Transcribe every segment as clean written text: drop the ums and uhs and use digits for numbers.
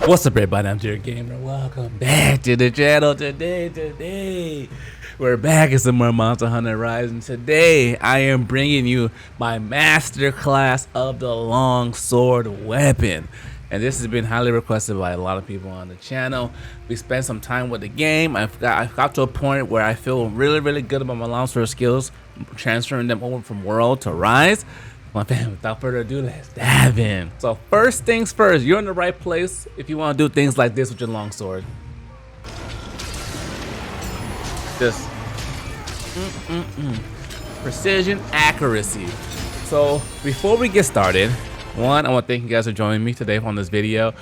What's up, everybody? I'm Jared Gamer. Welcome back to the channel. Today, we're back at some more Monster Hunter Rise, and today I am bringing you my master class of the Longsword weapon. And this has been highly requested by a lot of people on the channel. We spent some time with the game. I've got to a point where I feel really good about my Longsword skills, transferring them over from World to Rise. My fam, without further ado, let's dive in. So first things first, you're in the right place if you want to do things like this with your longsword. Just precision, accuracy. So before we get started, one, I want to thank you guys for joining me today on this video.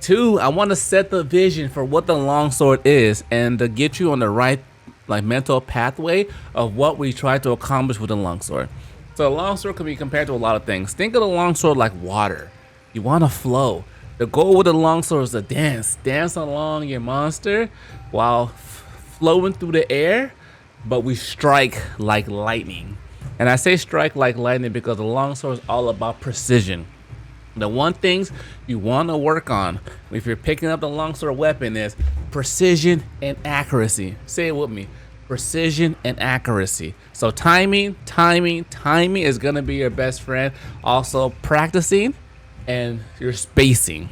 Two, I want to set the vision for what the longsword is and to get you on the right mental pathway of what we try to accomplish with the longsword. So a longsword can be compared to a lot of things. Think of the longsword like water. You want to flow. The goal with the longsword is to dance along your monster while flowing through the air, but we strike like lightning. And I say strike like lightning because the longsword is all about precision. The one things you want to work on if you're picking up the longsword weapon is precision and accuracy. Say it with me. Precision and accuracy. So timing is going to be your best friend. Also practicing and your spacing.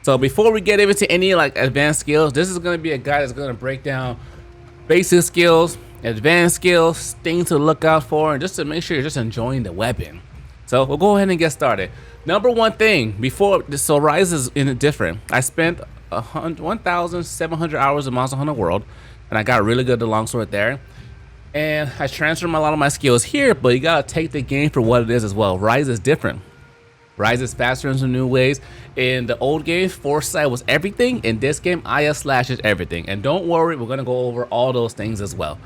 So before we get into any advanced skills, this is going to be a guide that's going to break down basic skills, advanced skills, things to look out for, and just to make sure you're just enjoying the weapon. So we'll go ahead and get started. Number one thing before this, so Rise is different. I spent 1,700 hours in Monster Hunter World, and I got really good at the longsword there. And I transferred a lot of my skills here, but you gotta take the game for what it is as well. Rise is different. Rise is faster in some new ways. In the old game, Foresight was everything. In this game, Iai Slash is everything. And don't worry, we're gonna go over all those things as well.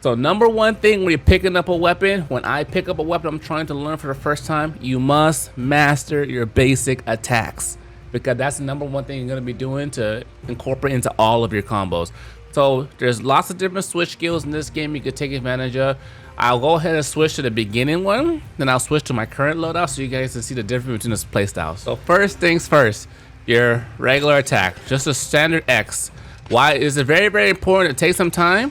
So number one thing when you're picking up a weapon, when I pick up a weapon I'm trying to learn for the first time, you must master your basic attacks. Because that's the number one thing you're gonna be doing to incorporate into all of your combos. So there's lots of different switch skills in this game you could take advantage of. I'll go ahead and switch to the beginning one, then I'll switch to my current loadout so you guys can see the difference between this playstyle. So first things first, your regular attack, just a standard X. Why is it very important to take some time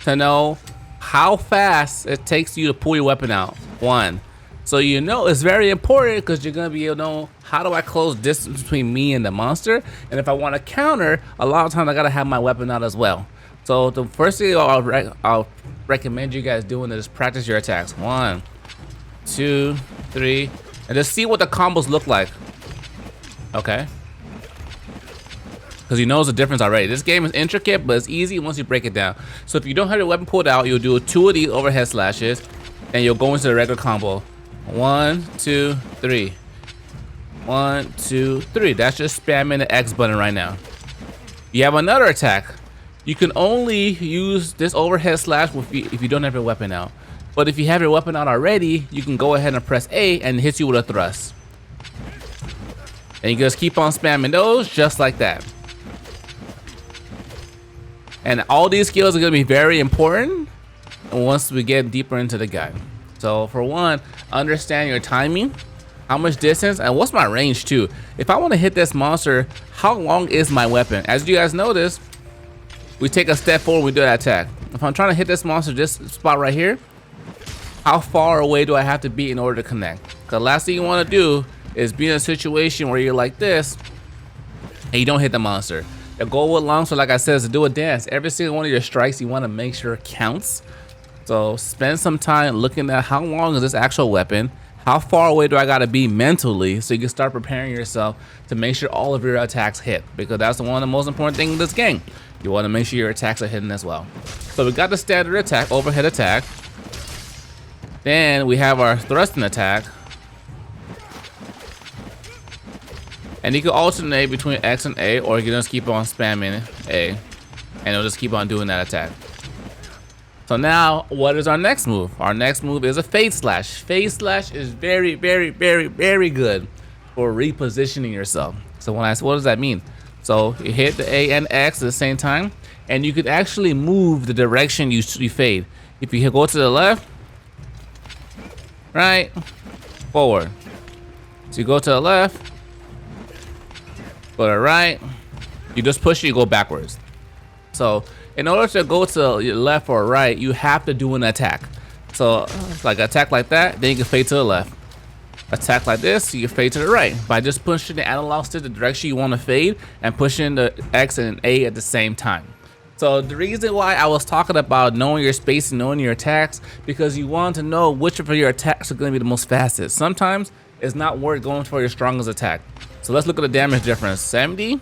to know how fast it takes you to pull your weapon out. One, so you know it's very important because you're gonna be able to know how do I close distance between me and the monster, and if I want to counter, a lot of times I gotta have my weapon out as well. So the first thing I'll recommend you guys doing is practice your attacks. 1, 2, 3, and just see what the combos look like. Okay, because you know the difference already. This game is intricate, but it's easy once you break it down. So if you don't have your weapon pulled out, you'll do 2 of these overhead slashes, and you'll go into the regular combo. 1, 2, 3. 1, 2, 3. That's just spamming the X button right now. You have another attack. You can only use this overhead slash if you don't have your weapon out. But if you have your weapon out already, you can go ahead and press A and hit you with a thrust. And you just keep on spamming those just like that. And all these skills are going to be very important once we get deeper into the guide. So for one, understand your timing, how much distance, and what's my range too. If I want to hit this monster, how long is my weapon? As you guys notice, we take a step forward, we do that attack. If I'm trying to hit this monster, this spot right here, how far away do I have to be in order to connect? Because last thing you want to do is be in a situation where you're like this, and you don't hit the monster. The goal with longsword, like I said, is to do a dance. Every single one of your strikes, you want to make sure it counts. So spend some time looking at how long is this actual weapon, how far away do I gotta be mentally, so you can start preparing yourself to make sure all of your attacks hit, because that's one of the most important things in this game. You want to make sure your attacks are hitting as well. So we got the standard attack, overhead attack. Then we have our thrusting attack. And you can alternate between X and A, or you can just keep on spamming A, and it'll just keep on doing that attack. So now, what is our next move? Our next move is a Fade Slash. Fade Slash is very good for repositioning yourself. So what does that mean? So you hit the A and X at the same time, and you could actually move the direction you fade. If you go to the left, right, forward. So you go to the left, Go to the right. You just push it, you go backwards. So in order to go to your left or right, you have to do an attack. So like attack like that, then you can fade to the left. Attack like this, you can fade to the right by just pushing the analog stick the direction you want to fade and pushing the X and A at the same time. So the reason why I was talking about knowing your space and knowing your attacks, because you want to know which of your attacks are going to be the most fastest. Sometimes it's not worth going for your strongest attack. So let's look at the damage difference. 70,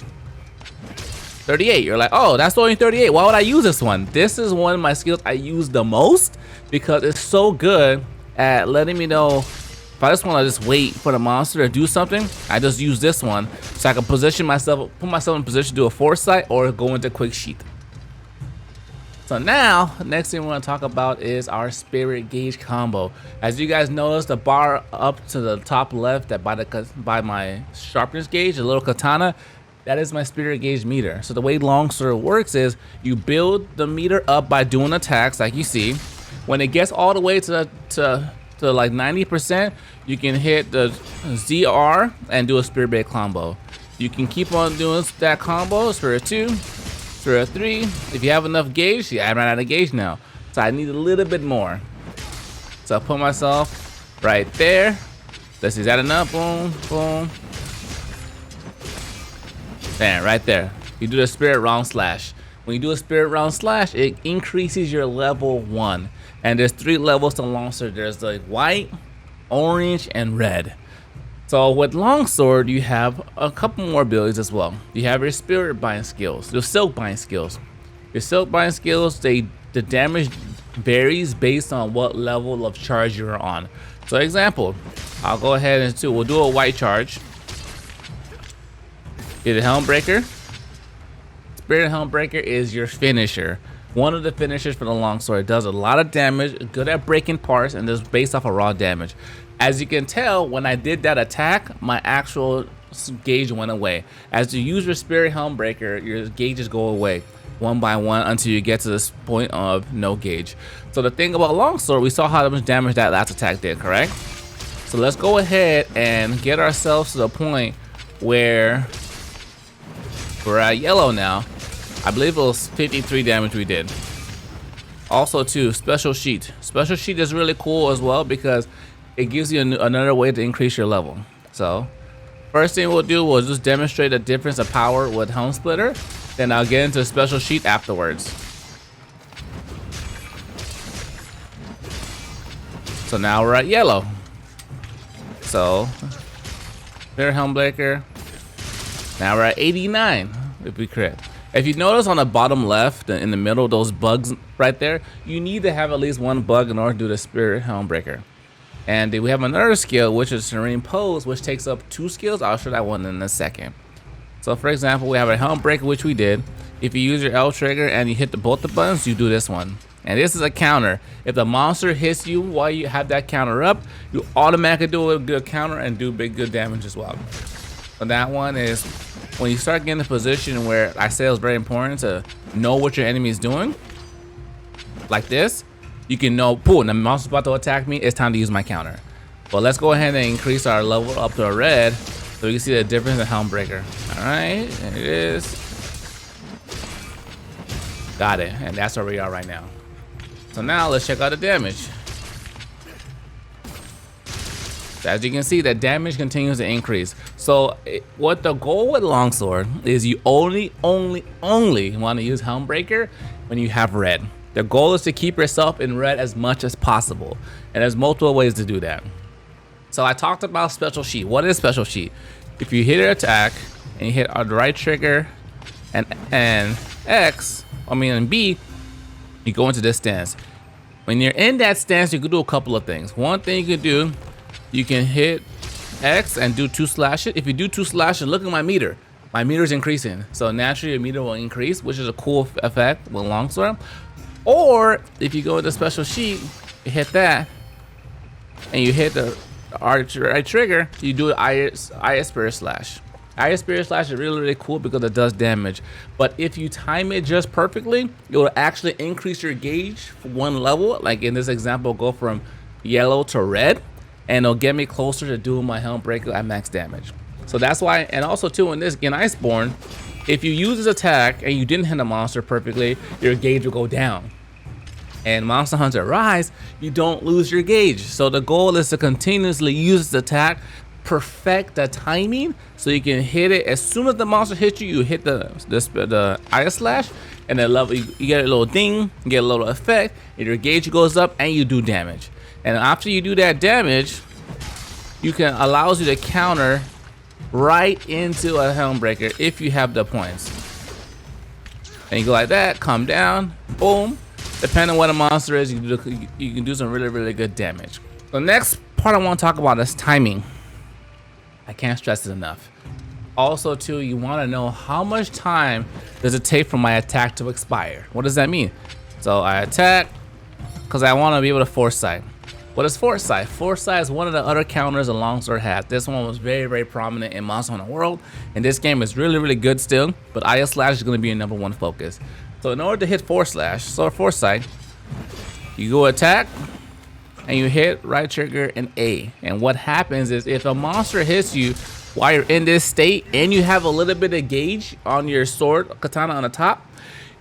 38. You're like, oh, that's only 38. Why would I use this one? This is one of my skills I use the most because it's so good at letting me know if I just want to just wait for the monster to do something. I just use this one so I can position myself, put myself in position to do a foresight or go into quick sheet. So now, next thing we want to talk about is our spirit gauge combo. As you guys notice, the bar up to the top left that by my sharpness gauge, a little katana, that is my spirit gauge meter. So the way Longsword works is you build the meter up by doing attacks like you see. When it gets all the way to like 90%, you can hit the ZR and do a spirit blade combo. You can keep on doing that combo, spirit 2, spirit 3. If you have enough gauge, see, I ran out of gauge now. So I need a little bit more. So I put myself right there. Let's see, is that enough? Boom, boom. Bam, right there. You do the spirit round slash. When you do a spirit round slash, it increases your level 1. And there's 3 levels to Longsword. There's like white, orange, and red. So with Longsword, you have a couple more abilities as well. You have your spirit bind skills, your silk bind skills. Your silk bind skills, the damage varies based on what level of charge you're on. So example, I'll go ahead and we'll do a white charge. Get a Helmbreaker. Spirit Helmbreaker is your finisher. One of the finishers for the Longsword. It does a lot of damage, good at breaking parts, and is based off of raw damage. As you can tell, when I did that attack, my actual gauge went away. As you use your Spirit Helmbreaker, your gauges go away one by one until you get to this point of no gauge. So the thing about Longsword, we saw how much damage that last attack did, correct? So let's go ahead and get ourselves to the point where we're at yellow now. I believe it was 53 damage we did. Also too, special sheet. Special sheet is really cool as well because it gives you another way to increase your level. So first thing we'll do is just demonstrate the difference of power with Helm Splitter. Then I'll get into special sheet afterwards. So now we're at yellow. So Spirit Helmbreaker. Now we're at 89 if we crit. If you notice on the bottom left, in the middle, those bugs right there, you need to have at least one bug in order to do the Spirit Helmbreaker. And we have another skill, which is Serene Pose, which takes up 2 skills. I'll show that one in a second. So for example, we have a Helmbreaker, which we did. If you use your L trigger and you hit both the buttons, you do this one. And this is a counter. If the monster hits you while you have that counter up, you automatically do a good counter and do good damage as well. So that one is when you start getting in a position where I say it's very important to know what your enemy is doing, like this, you can know, boom, the monster's about to attack me, it's time to use my counter. But let's go ahead and increase our level up to a red so you can see the difference in Helmbreaker. All right, there it is. Got it, and that's where we are right now. So now let's check out the damage. As you can see, the damage continues to increase. So what the goal with Longsword is, you only want to use Helmbreaker when you have red. The goal is to keep yourself in red as much as possible. And there's multiple ways to do that. So I talked about special sheet. What is special sheet? If you hit an attack and you hit the right trigger and B, you go into this stance. When you're in that stance, you can do a couple of things. One thing you can do, you can hit X and do 2 slashes. If you do 2 slashes, look at my meter. My meter is increasing. So naturally your meter will increase, which is a cool effect with Longsword. Or if you go into special sheet, you hit that and you hit the right trigger, you do Iai Spirit Slash. Iai Spirit Slash is really cool because it does damage. But if you time it just perfectly, it will actually increase your gauge for 1 level. Like in this example, go from yellow to red. And it'll get me closer to doing my Helmbreaker at max damage. So that's why, and also too in this in Iceborne, if you use this attack and you didn't hit a monster perfectly, your gauge will go down. And Monster Hunter Rise, you don't lose your gauge. So the goal is to continuously use this attack, perfect the timing, so you can hit it as soon as the monster hits you. You hit the Iai Slash, and then you get a little ding, you get a little effect, and your gauge goes up, and you do damage. And after you do that damage, you can allows you to counter right into a Helmbreaker if you have the points. And you go like that, come down, boom. Depending on what a monster is, you can do some really good damage. The next part I want to talk about is timing. I can't stress it enough. Also too, you want to know how much time does it take for my attack to expire. What does that mean? So I attack because I want to be able to Foresight. What is Foresight? Foresight is one of the other counters a Longsword has. This one was very prominent in Monster Hunter World, and this game is really good still, but Iai Slash is going to be your #1 focus. So in order to hit Foresight, you go attack, and you hit right trigger and A. And what happens is if a monster hits you while you're in this state, and you have a little bit of gauge on your sword, katana on the top,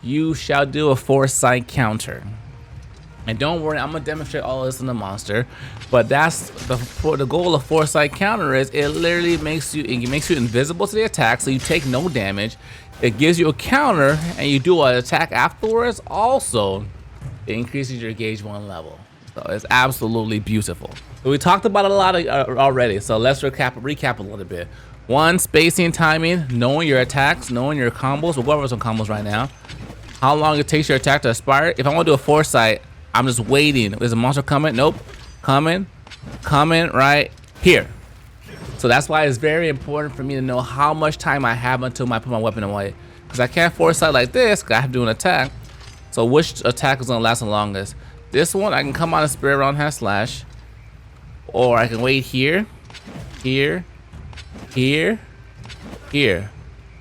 you shall do a Foresight counter. And don't worry, I'm gonna demonstrate all of this in the monster, but that's the goal of Foresight counter is it literally makes you invisible to the attack, so you take no damage. It gives you a counter, and you do an attack afterwards. Also, it increases your gauge 1 level, so it's absolutely beautiful. So we talked about it a lot already, so let's recap a little bit. 1, spacing, timing, knowing your attacks, knowing your combos. We'll go over some combos right now. How long it takes your attack to expire. If I want to do a Foresight, I'm just waiting. Is a monster coming? Nope. Coming right here. So that's why it's very important for me to know how much time I have until I put my weapon away. Because I can't Foresight like this, because I have to do an attack. So which attack is going to last the longest? This one, I can come out and Spirit Round Iai Slash. Or I can wait here, here.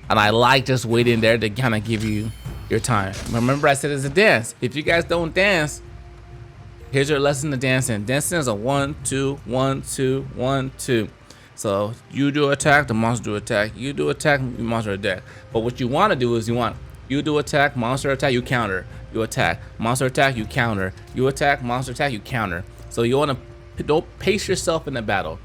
And I like just waiting there to kind of give you your time. Remember I said it's a dance. If you guys don't dance, here's your lesson to dancing. Dancing is a 1, 2, 1, 2, 1, 2. So you do attack, the monster do attack. You do attack, the monster attack. But what you want to do is you do attack, monster attack, you counter. You attack, monster attack, you counter. You attack, monster attack, you counter. So you want to don't pace yourself in the battle.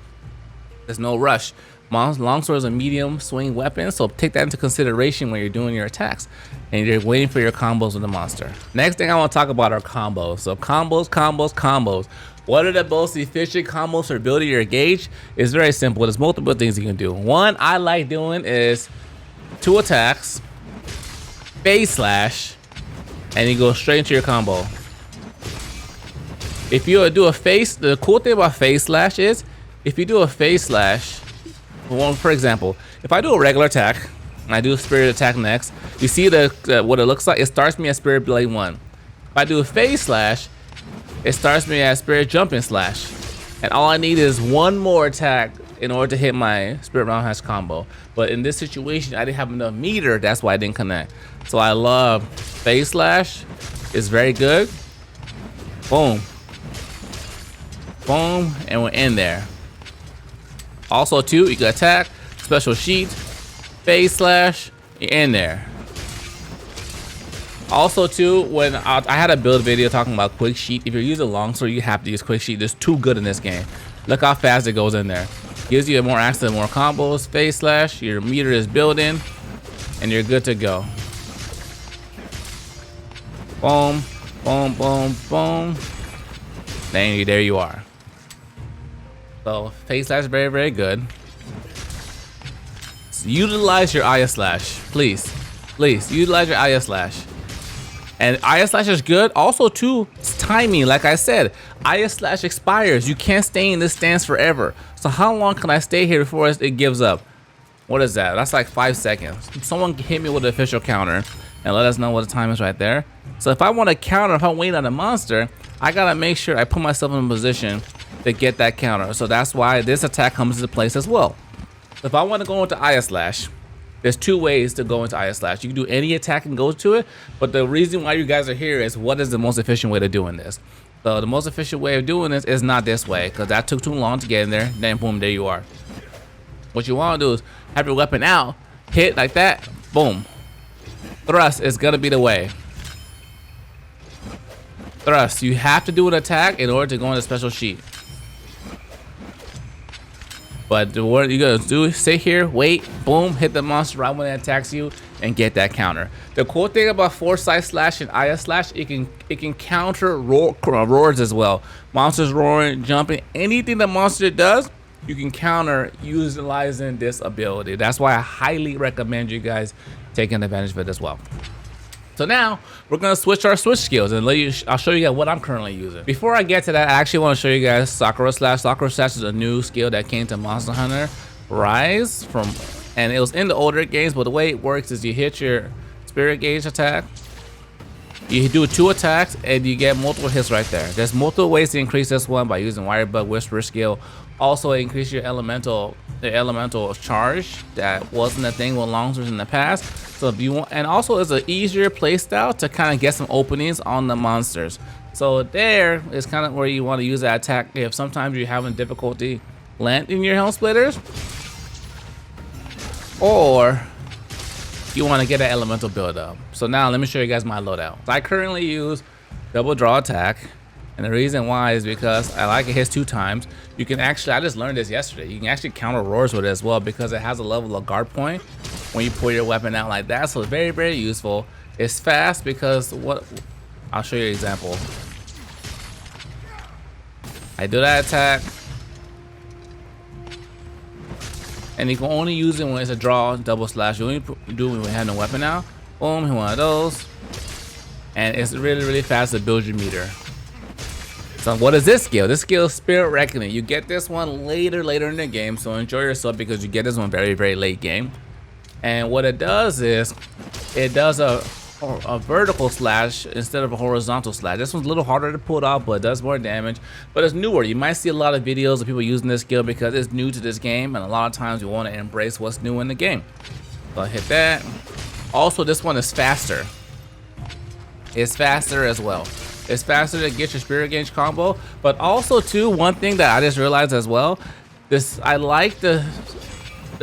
There's no rush. Longsword is a medium swing weapon, so take that into consideration when you're doing your attacks and you're waiting for your combos with the monster. Next thing I want to talk about are combos. So combos. What are the most efficient combos for building your gauge? It's very simple. There's multiple things you can do. One I like doing is 2 attacks, phase slash, and you go straight into your combo. If you do a phase, the cool thing about phase slash is if you do a phase slash, for example, if I do a regular attack and I do a spirit attack next, you see what it looks like? It starts me at Spirit Blade 1. If I do a phase slash, it starts me at Spirit Jumping Slash. And all I need is 1 more attack in order to hit my Spirit Roundhouse combo. But in this situation, I didn't have enough meter, that's why I didn't connect. So I love phase slash. It's very good. Boom. Boom, and we're in there. Also too, you can attack, special sheet, phase slash, you're in there. Also too, when I had a build video talking about quick sheet, if you're using longsword, you have to use quick sheet. It's too good in this game. Look how fast it goes in there. Gives you more access, more combos, phase slash, your meter is building, and you're good to go. Boom, boom, boom, boom. There you are. So phase slash is very good. So utilize your Iai Slash, please utilize your Iai Slash. And Iai Slash is good. Also too, it's timing. Like I said, Iai Slash expires. You can't stay in this stance forever. So how long can I stay here before it gives up? What is that? That's like 5 seconds. Someone hit me with the official counter and let us know what the time is right there. So if I want to counter, if I'm waiting on a monster, I gotta make sure I put myself in a position to get that counter. So that's why this attack comes into place as well. If I want to go into Iai Slash, there's 2 ways to go into Iai Slash. You can do any attack and go to it, but the reason why you guys are here is what is the most efficient way to doing this. So the most efficient way of doing this is not this way, because that took too long to get in there. Then boom, there you are. What you want to do is have your weapon out, hit like that, boom. Thrust is gonna be the way. Thrust, you have to do an attack in order to go on the special sheet. But what you gotta do is sit here, wait, boom, hit the monster right when it attacks you, and get that counter. The cool thing about Foresight Slash and Iai Slash, it can counter roars as well. Monsters roaring, jumping, anything the monster does, you can counter utilizing this ability. That's why I highly recommend you guys taking advantage of it as well. So now we're gonna switch our switch skills and I'll show you guys what I'm currently using. Before I get to that, I actually want to show you guys Sakura Slash. Sakura Slash is a new skill that came to Monster Hunter Rise and it was in the older games, but the way it works is you hit your spirit gauge attack, you do 2 attacks, and you get multiple hits right there. There's multiple ways to increase this one by using Wire Bug Whisper skill. Also increase your elemental charge that wasn't a thing with Longswords in the past. So if you want, and also it's an easier playstyle to kind of get some openings on the monsters. So there is kind of where you want to use that attack if sometimes you're having difficulty landing your Helm Splitters, or you want to get an elemental build up. So now let me show you guys my loadout. I currently use double draw attack, and the reason why is because I like it hits 2 times. You can actually, I just learned this yesterday, you can actually counter roars with it as well because it has a level of guard point when you pull your weapon out like that. So it's very, very useful. It's fast because I'll show you an example. I do that attack, and you can only use it when it's a draw double slash. You only do it when you have no weapon out. Boom, hit one of those, and it's really, really fast to build your meter. So what is this skill? This skill is Spirit Reckoning. You get this one later in the game, so enjoy yourself because you get this one very, very late game. And what it does is it does a vertical slash instead of a horizontal slash. This one's a little harder to pull off, but it does more damage. But it's newer. You might see a lot of videos of people using this skill because it's new to this game, and a lot of times you want to embrace what's new in the game. So I hit that. Also, this one is faster. It's faster as well. It's faster to get your spirit gauge combo, but also too, one thing that I just realized as well, I like the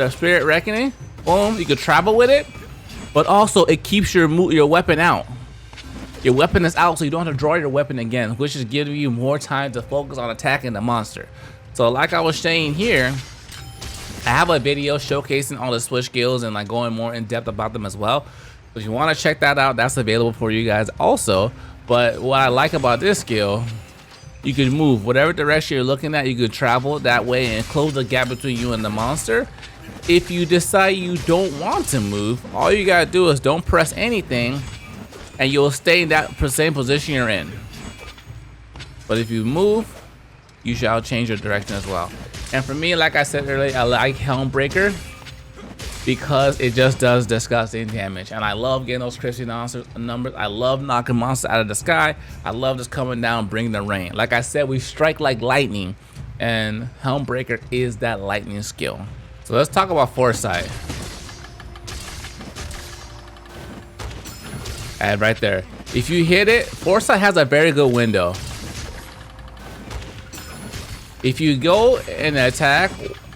Spirit Reckoning. Boom, you can travel with it, but also it keeps your weapon out. Your weapon is out, so you don't have to draw your weapon again, which is giving you more time to focus on attacking the monster. So like I was saying here, I have a video showcasing all the switch skills and like going more in depth about them as well. So if you want to check that out, that's available for you guys also. But what I like about this skill, you can move whatever direction you're looking at. You can travel that way and close the gap between you and the monster. If you decide you don't want to move, all you gotta do is don't press anything and you'll stay in that same position you're in. But if you move, you shall change your direction as well. And for me, like I said earlier, I like Helm Breaker because it just does disgusting damage, and I love getting those crispy numbers. I love knocking monsters out of the sky. I love just coming down, bringing the rain. Like I said, we strike like lightning, and Helm Breaker is that lightning skill. So let's talk about Foresight. And right there, if you hit it, Foresight has a very good window. If you go and attack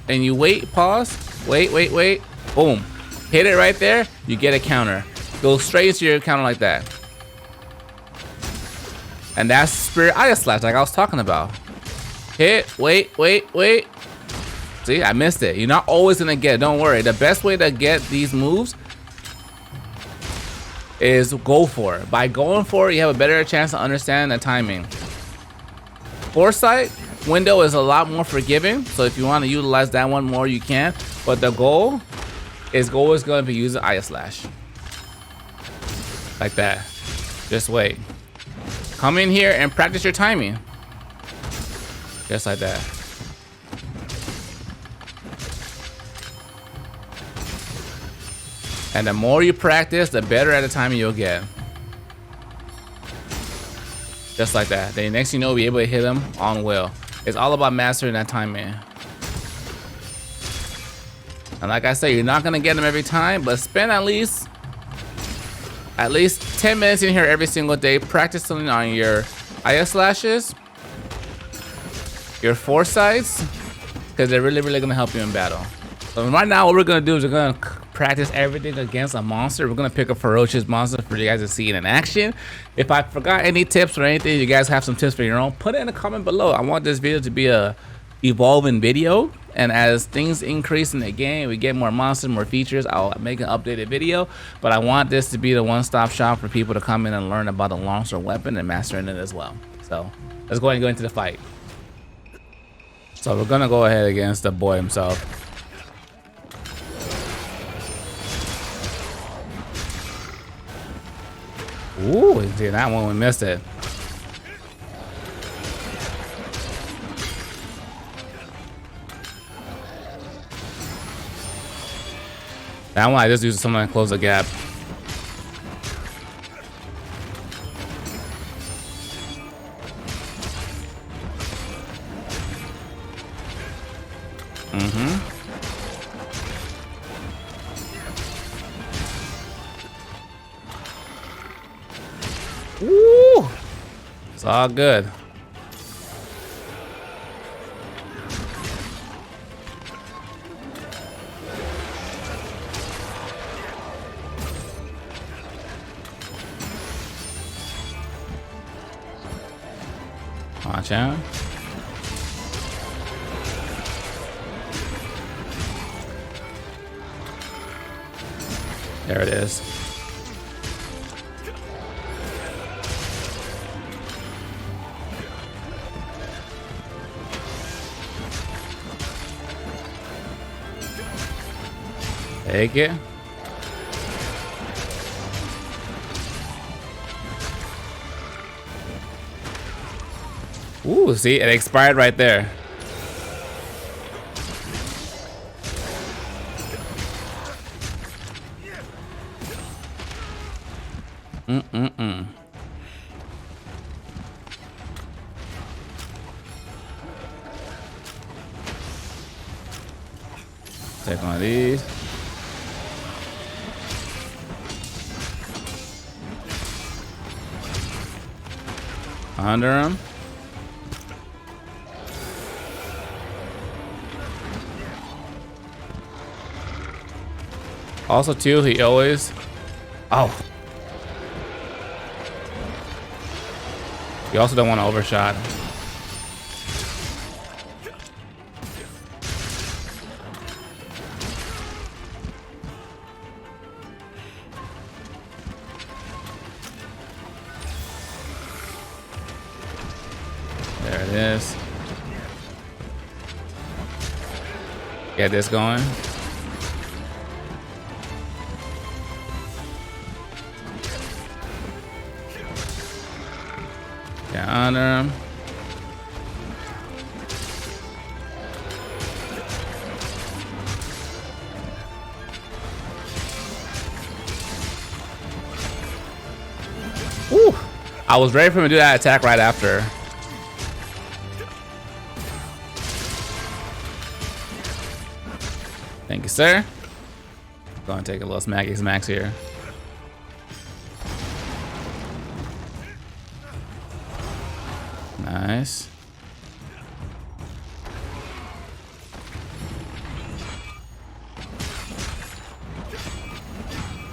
and you wait, pause, wait, boom, hit it right there, you get a counter. Go straight into your counter like that. And that's Spirit Iai Slash, like I was talking about. Hit, wait. See, I missed it. You're not always gonna get it, don't worry. The best way to get these moves is go for it. By going for it, you have a better chance to understand the timing. Foresight window is a lot more forgiving, so if you want to utilize that one more, you can. But the goal is always going to be using Iai Slash. Like that. Just wait. Come in here and practice your timing. Just like that. And the more you practice, the better at the timing you'll get. Just like that. Then next thing you know, you'll be able to hit them on will. It's all about mastering that timing. And like I said, you're not gonna get them every time, but spend at least 10 minutes in here every single day practicing on your Iai Slashes, your Foresights, because they're really, really gonna help you in battle. So right now, what we're gonna do is we're gonna practice everything against a monster. We're gonna pick a ferocious monster for you guys to see in action. If I forgot any tips or anything, you guys have some tips for your own, put it in the comment below. I want this video to be a evolving video, and as things increase in the game, we get more monsters, more features, I'll make an updated video. But I want this to be the one-stop shop for people to come in and learn about the longsword weapon and mastering it as well. So let's go ahead and go into the fight. So we're gonna go ahead against the boy himself. Ooh, see that one, we missed it. That one I just used something to close the gap. Woo! It's all good. Watch out. There it is. Take it. Ooh, see, it expired right there. Take one of these. Under him. Also, too, he always. Oh. You also don't want to overshot. There it is. Get this going. Get under him. Woo! I was ready for him to do that attack right after. Thank you, sir. Go and take a little smacky smacks here. Nice.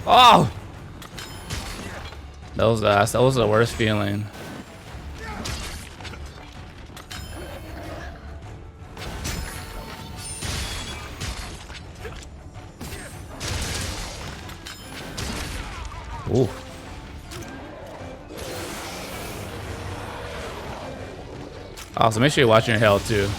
Oh! Those are the worst feeling. Ooh. Also, make sure you're watching your health too.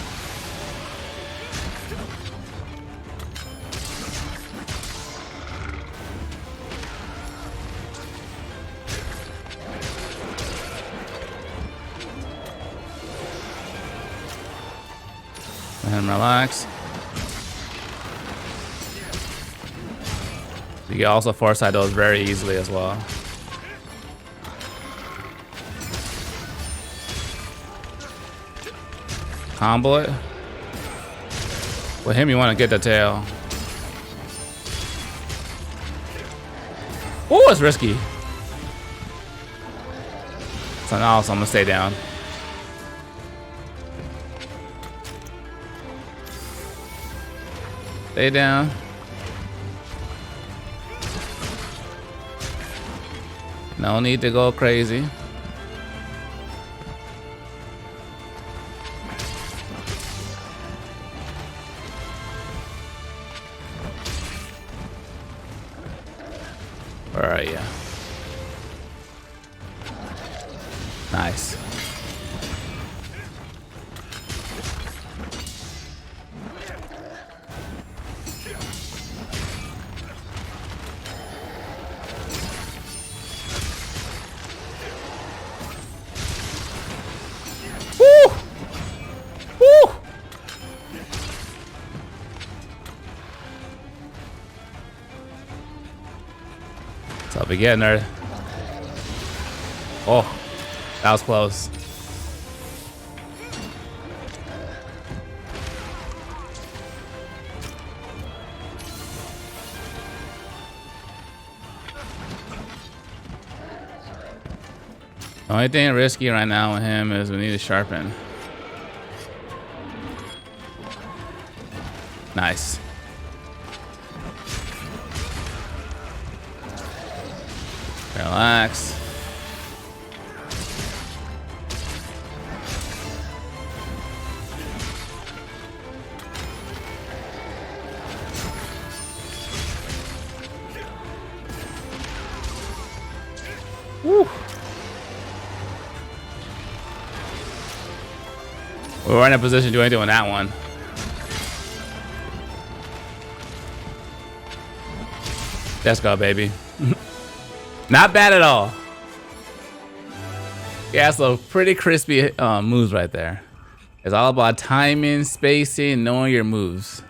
And relax. You can also foresight those very easily as well. Combo it. With him, you want to get the tail. Oh, it's risky. So now I'm gonna stay down. Stay down. No need to go crazy. Where are you? Nice. Woo! Woo! What's up again, nerd? Oh, that was close. The only thing risky right now with him is we need to sharpen. Nice. Relax. Woo. We weren't in a position to do anything with that one. Let's go, baby. Not bad at all. Yeah, so pretty crispy moves right there. It's all about timing, spacing, knowing your moves.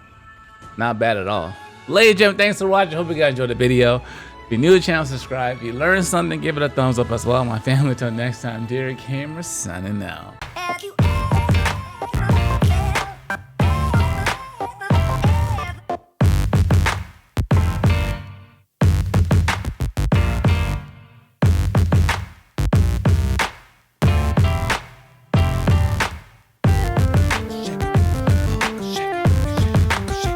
Not bad at all. Ladies and gentlemen, thanks for watching. Hope you guys enjoyed the video. If you're new to the channel, subscribe. If you learned something, give it a thumbs up as well. My family, until next time, Derek Cameron signing out.